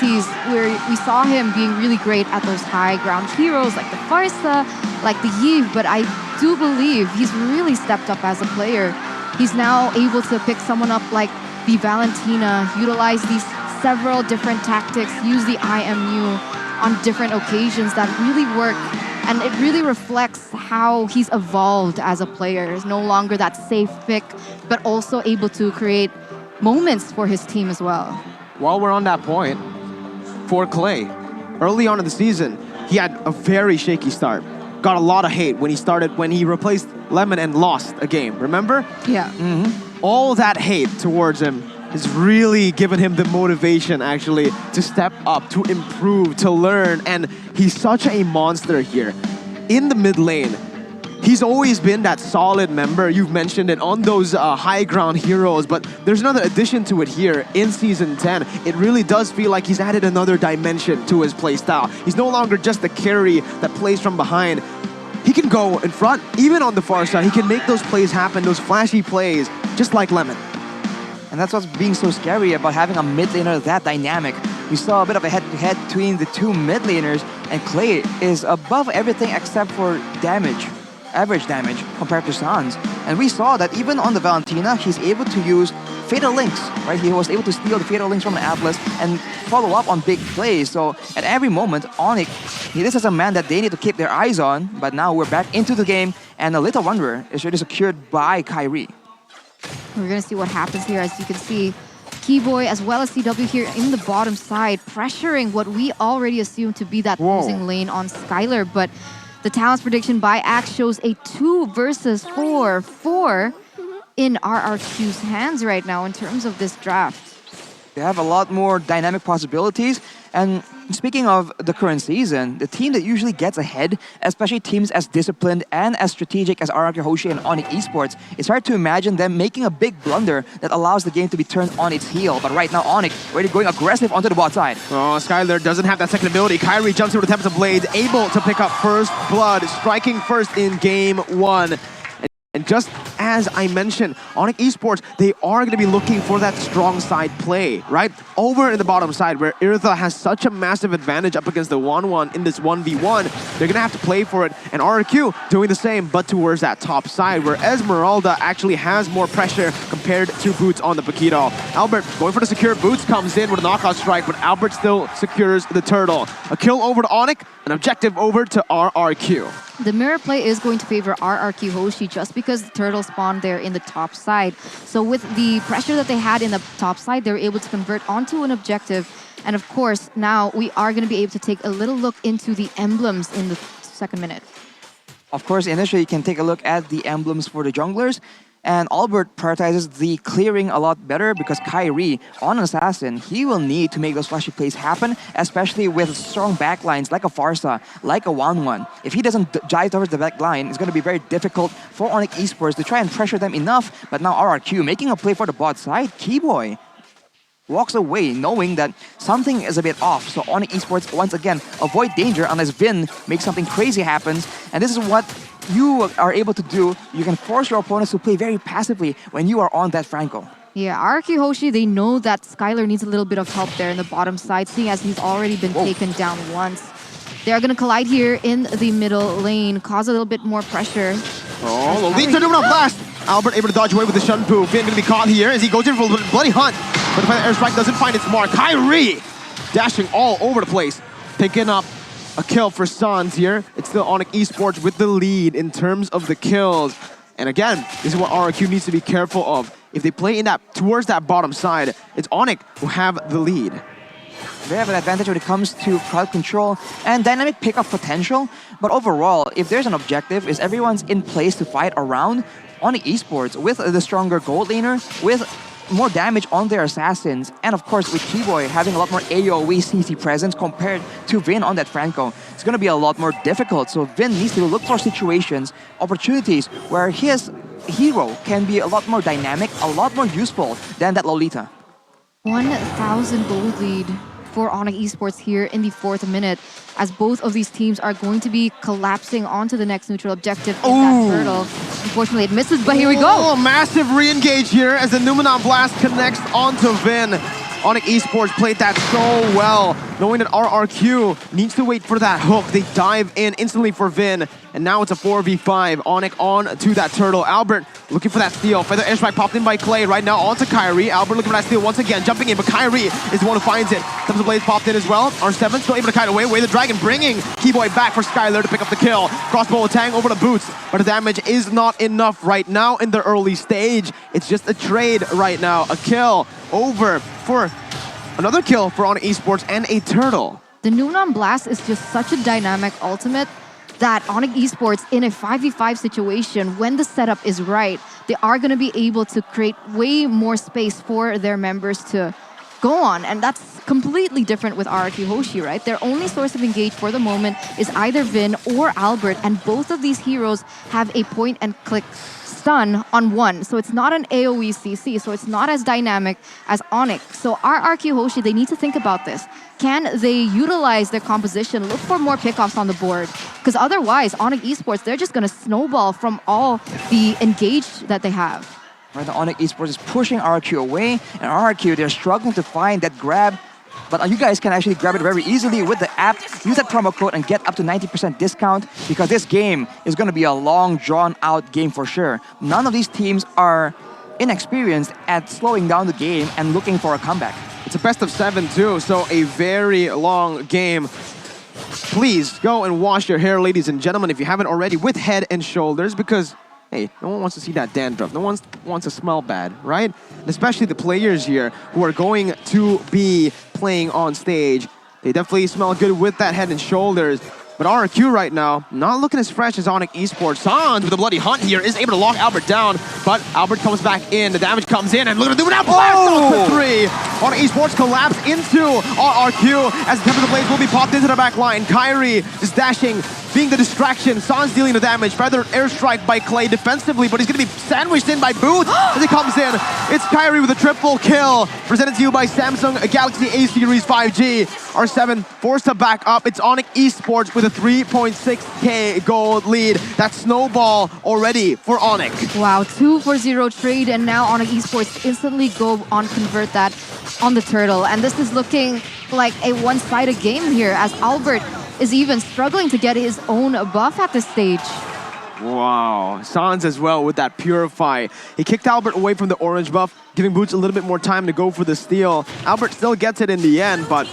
capabilities where we saw him being really great at those high ground heroes like the Farsa, like the Yves, but I do believe he's really stepped up as a player. He's now able to pick someone up like the Valentina, utilize these several different tactics, use the IMU on different occasions that really work. And it really reflects how he's evolved as a player. He's no longer that safe pick, but also able to create moments for his team as well. While we're on that point, for Clay, early on in the season, he had a very shaky start. Got a lot of hate when he replaced Lemon and lost a game, remember? Yeah. All that hate towards him has really given him the motivation actually to step up, to improve, to learn, and he's such a monster here. In the mid lane, he's always been that solid member, you've mentioned it, on those high ground heroes, but there's another addition to it here in Season 10. It really does feel like he's added another dimension to his playstyle. He's no longer just the carry that plays from behind. He can go in front, even on the far side. He can make those plays happen, those flashy plays, just like Lemon. And that's what's being so scary about having a mid laner that dynamic. We saw a bit of a head-to-head between the two mid laners, and Clay is above everything except for damage, average damage compared to Sans. And we saw that even on the Valentina, he's able to use Fatal Links, right? He was able to steal the Fatal Links from the Atlas and follow up on big plays. So at every moment, Onic, this is a man that they need to keep their eyes on, but now we're back into the game, and a Little Wanderer is really secured by Kyrie. We're going to see what happens here. As you can see, Keyboy as well as CW here in the bottom side, pressuring what we already assumed to be that losing lane on Skylar. But the talents prediction by Axe shows a 2 versus 4 in RRQ's hands right now in terms of this draft. They have a lot more dynamic possibilities. And speaking of the current season, the team that usually gets ahead, especially teams as disciplined and as strategic as RRQ Hoshi and Onic Esports, it's hard to imagine them making a big blunder that allows the game to be turned on its heel. But right now, Onic already going aggressive onto the bot side. Oh, Skylar doesn't have that second ability. Kyrie jumps over the Tempest of Blades, able to pick up first blood, striking first in game 1. And just as I mentioned, Onic Esports, they are going to be looking for that strong side play, right? Over in the bottom side, where Irtha has such a massive advantage up against the 1-1 in this 1v1, they're going to have to play for it. And RRQ doing the same, but towards that top side, where Esmeralda actually has more pressure compared to Boots on the Paquito. Albert going for the secure. Boots comes in with a knockout strike, but Albert still secures the turtle. A kill over to Onic, an objective over to RRQ. The mirror play is going to favor RRQ Hoshi just because the turtle spawned there in the top side. So with the pressure that they had in the top side, they were able to convert onto an objective. And of course, now we are going to be able to take a little look into the emblems in the second minute. Of course, initially you can take a look at the emblems for the junglers. And Albert prioritizes the clearing a lot better because Kyrie, on an Assassin, he will need to make those flashy plays happen, especially with strong backlines like a Farsa, like a 1-1. If he doesn't dive towards the back line, it's going to be very difficult for Onic Esports to try and pressure them enough. But now RRQ making a play for the bot side. Keyboy walks away knowing that something is a bit off. So Onic Esports, once again, avoid danger unless Vin makes something crazy happen. And this is what you are able to do. You can force your opponents to play very passively when you are on that Franco. Yeah, RRQ Hoshi, they know that Skylar needs a little bit of help there in the bottom side, seeing as he's already been taken down once. They are going to collide here in the middle lane, cause a little bit more pressure. Oh, Lolita doing a blast! Albert able to dodge away with the Shunpu. Finn going to be caught here as he goes in for a bloody hunt. But the airstrike doesn't find its mark. Kyrie dashing all over the place, picking up a kill for Sans here. It's still Onic Esports with the lead in terms of the kills. And again, this is what RRQ needs to be careful of. If they play in that towards that bottom side, it's Onic who have the lead. They have an advantage when it comes to crowd control and dynamic pickup potential. But overall, if there's an objective, is everyone's in place to fight around, Onic Esports with the stronger gold laner, with more damage on their assassins, and of course with Keyboy having a lot more AoE CC presence compared to Vin on that Franco, it's going to be a lot more difficult. So Vin needs to look for situations, opportunities where his hero can be a lot more dynamic, a lot more useful than that Lolita. 1,000 gold lead for Onic Esports here in the 4th minute, as both of these teams are going to be collapsing onto the next neutral objective in that turtle. Unfortunately, it misses, but here we go. Oh, massive re-engage here as the Numenon Blast connects onto Vin. Onic Esports played that so well, knowing that RRQ needs to wait for that hook. They dive in instantly for Vin, and now it's a 4v5. Onic on to that turtle. Albert looking for that steal. Feather airstrike popped in by Clay. Right now onto Kyrie. Albert looking for that steal once again, jumping in, but Kyrie is the one who finds it. Comes the blades popped in as well. R7 still able to kite away. The Dragon bringing Keyboy back for Skylar to pick up the kill. Crossbow Tang over the boots, but the damage is not enough right now in the early stage. It's just a trade right now. A kill over for another kill for Onic Esports and a turtle. The Noonan Blast is just such a dynamic ultimate that Onic Esports in a 5v5 situation, when the setup is right, they are going to be able to create way more space for their members to go on. And that's completely different with RRQ Hoshi, right? Their only source of engage for the moment is either Vin or Albert, and both of these heroes have a point and click stun on one. So it's not an AoE CC, so it's not as dynamic as Onic. So RRQ Hoshi, they need to think about this. Can they utilize their composition, look for more pickoffs on the board? Because otherwise, Onic Esports, they're just going to snowball from all the engage that they have. Right, the Onic Esports is pushing RRQ away, and RRQ, they're struggling to find that grab. But you guys can actually grab it very easily with the app. Use that promo code and get up to 90% discount, because this game is going to be a long, drawn-out game for sure. None of these teams are inexperienced at slowing down the game and looking for a comeback. It's a best of 7 too, so a very long game. Please go and wash your hair, ladies and gentlemen, if you haven't already, with Head and Shoulders, because hey, no one wants to see that dandruff. No one wants to smell bad, right? And especially the players here who are going to be playing on stage. They definitely smell good with that Head and Shoulders. But RRQ right now, not looking as fresh as Onic Esports. Sans with a bloody hunt here is able to lock Albert down, but Albert comes back in. The damage comes in, and look at the now blast on for 3. Onic Esports collapse into RRQ as the Tempest of Blades will be popped into the back line. Kyrie is dashing, being the distraction. Sans dealing the damage. Feather airstrike by Clay defensively, but he's going to be sandwiched in by Booth as he comes in. It's Kyrie with a triple kill, presented to you by Samsung Galaxy A Series 5G. R7 forced to back up. It's Onic Esports with a 3.6k gold lead. That snowball already for Onic. Wow, 2-for-0 trade, and now Onic Esports instantly go on convert that on the turtle. And this is looking like a one-sided game here, as Albert is even struggling to get his own buff at this stage. Wow, Sans as well with that Purify. He kicked Albert away from the orange buff, giving Boots a little bit more time to go for the steal. Albert still gets it in the end, but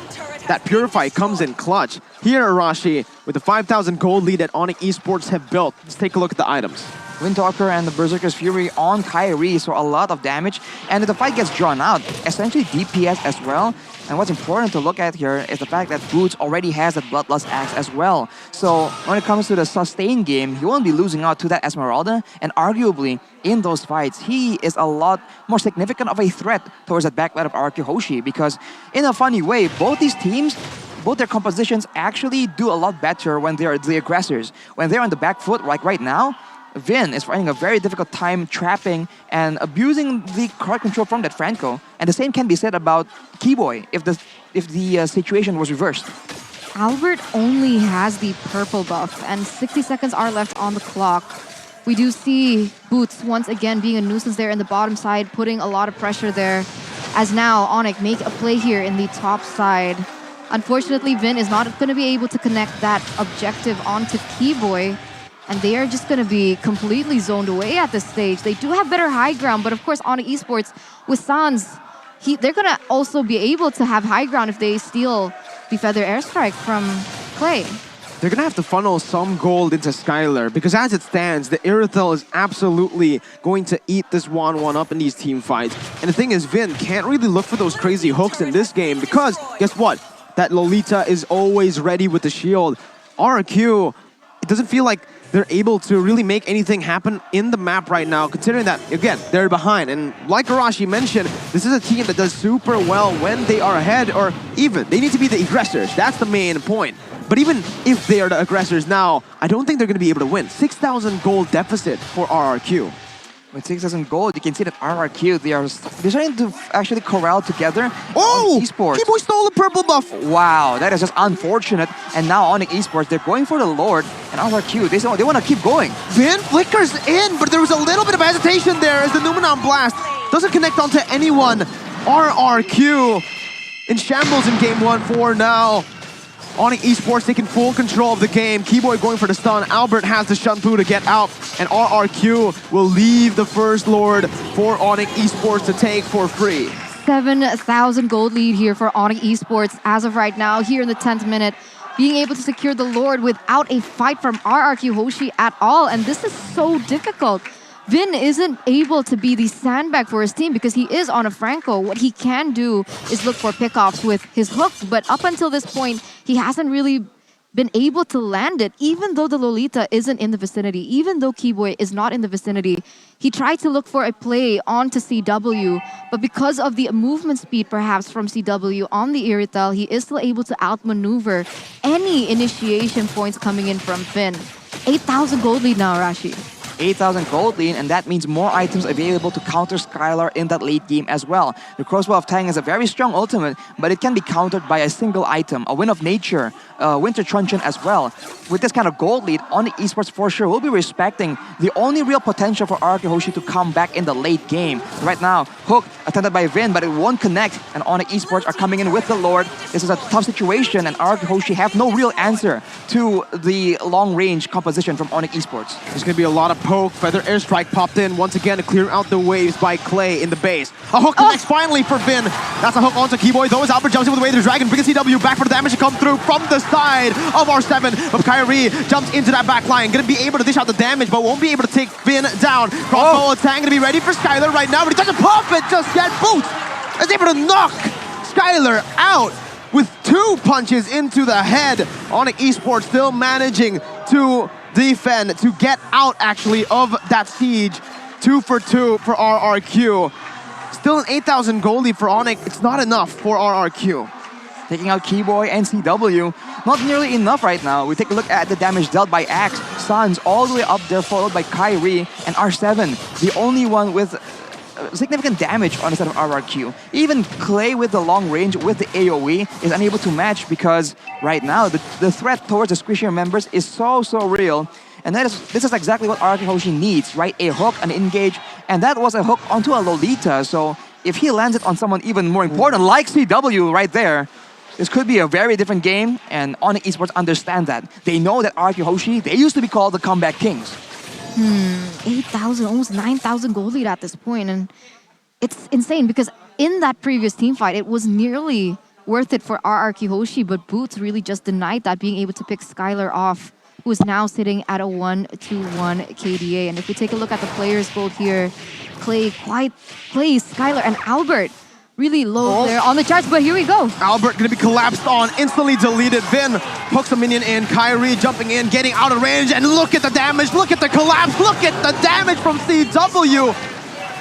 that Purify comes in clutch. Here, Arashi, with the 5,000 gold lead that Onic Esports have built. Let's take a look at the items. Windtalker and the Berserker's Fury on Kyrie, so a lot of damage. And if the fight gets drawn out, essentially DPS as well. And what's important to look at here is the fact that Boots already has that Bloodlust Axe as well. So when it comes to the sustain game, he won't be losing out to that Esmeralda. And arguably, in those fights, he is a lot more significant of a threat towards that backline of RRQ Hoshi, because in a funny way, both these teams, both their compositions actually do a lot better when they are the aggressors. When they're on the back foot, like right now, Vin is finding a very difficult time trapping and abusing the card control from that Franco. And the same can be said about Keyboy if the situation was reversed. Albert only has the purple buff, and 60 seconds are left on the clock. We do see Boots once again being a nuisance there in the bottom side, putting a lot of pressure there, as now Onic make a play here in the top side. Unfortunately, Vin is not going to be able to connect that objective onto Keyboy, and they are just going to be completely zoned away at this stage. They do have better high ground, but of course, Onic Esports with Sans, they're going to also be able to have high ground if they steal the Feather Airstrike from Clay. They're going to have to funnel some gold into Skylar, because as it stands, the Irithel is absolutely going to eat this 1-1 up in these team fights. And the thing is, Vin can't really look for those crazy hooks in this game, because guess what? That Lolita is always ready with the shield. RRQ, it doesn't feel like they're able to really make anything happen in the map right now, considering that, again, they're behind. And like Arashi mentioned, this is a team that does super well when they are ahead, or even, they need to be the aggressors. That's the main point. But even if they are the aggressors now, I don't think they're going to be able to win. 6,000 gold deficit for RRQ. With 6,000 gold, you can see that RRQ, they're starting to actually corral together. Oh! Esports. Keyboy stole the purple buff! Wow, that is just unfortunate. And now Onic Esports, they're going for the Lord. And RRQ, they want to keep going. Vin flickers in, but there was a little bit of hesitation there as the Numenon Blast doesn't connect onto anyone. RRQ in shambles in game one for now. Onic Esports taking full control of the game. Keyboy going for the stun. Albert has the Shunpu to get out. And RRQ will leave the First Lord for Onic Esports to take for free. 7,000 gold lead here for Onic Esports as of right now, here in the 10th minute. Being able to secure the Lord without a fight from RRQ Hoshi at all. And this is so difficult. Vin isn't able to be the sandbag for his team because he is on a Franco. What he can do is look for pickoffs with his hook. But up until this point, he hasn't really been able to land it, even though the Lolita isn't in the vicinity, even though Keyboy is not in the vicinity. He tried to look for a play onto CW, but because of the movement speed perhaps from CW on the Iritel, he is still able to outmaneuver any initiation points coming in from Finn. 8,000 gold lead now, Rashi. 8,000 gold lead, and that means more items available to counter Skylar in that late game as well. The Crossbow of Tang is a very strong ultimate, but it can be countered by a single item, a Wind of Nature, Winter Truncheon as well. With this kind of gold lead, Onic Esports for sure will be respecting the only real potential for RRQ Hoshi to come back in the late game. Right now, Hook attempted by Vin, but it won't connect, and Onic Esports are coming in with the Lord. This is a tough situation, and RRQ Hoshi have no real answer to the long-range composition from Onic Esports. There's going to be a lot of poke. Feather Airstrike popped in once again to clear out the waves by Clay in the base. A hook connects finally for Vin. That's a hook onto Keyboy. Though as Albert jumps in with the way of the dragon, brings CW back for the damage to come through from the side of R7. But Kyrie jumps into that back line. Going to be able to dish out the damage, but won't be able to take Vin down. Crossbow attack going to be ready for Skylar right now, but he doesn't pop it just yet. Boots is able to knock Skylar out with 2 punches into the head. Onic Esports still managing to defend, to get out actually of that siege. 2 for 2 for RRQ. Still an 8,000 gold lead for Onic. It's not enough for RRQ. Taking out Keyboy and CW. Not nearly enough right now. We take a look at the damage dealt by Axe. Suns all the way up there, followed by Kyrie and R7. The only one with significant damage on the side of RRQ. Even Clay with the long range with the AoE is unable to match because right now the threat towards the squishier members is so real. And this is exactly what RRQ Hoshi needs, right? A hook, an engage, and that was a hook onto a Lolita. So if he lands it on someone even more important, like CW right there, this could be a very different game, and Onic Esports understand that. They know that RRQ Hoshi, they used to be called the comeback kings. 8,000, almost 9,000 gold lead at this point, and it's insane because in that previous team fight, it was nearly worth it for RRQ Hoshi, but Boots really just denied that, being able to pick Skylar off, who is now sitting at a 1-2-1 KDA. And if we take a look at the players' gold here, Clay, Skylar, and Albert really low there on the charts, but here we go. Albert going to be collapsed on, instantly deleted. Vin hooks a minion in. Kyrie jumping in, getting out of range, and look at the damage, look at the collapse, look at the damage from CW.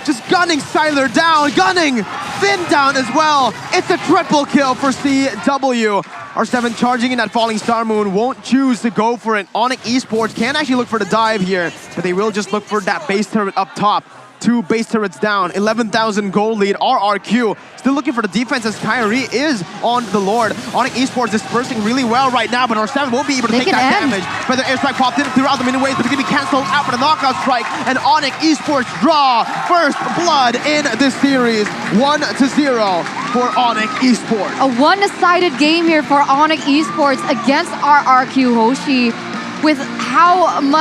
Just gunning Skylar down, gunning Vin down as well. It's a triple kill for CW. R7 charging in that Falling Star Moon, won't choose to go for it. Onic Esports can actually look for the dive here, but they will just look for that base turret up top. 2 base turrets down, 11,000 gold lead. RRQ still looking for the defense as Kyrie is on the Lord. Onic Esports dispersing really well right now, but R7 won't be able to take that damage. Feather Airstrike popped in throughout the mini waves, but it's going to be cancelled out for the knockout strike. And Onic Esports draw first blood in this series. 1-0 for Onic Esports. A one-sided game here for Onic Esports against RRQ Hoshi, with how much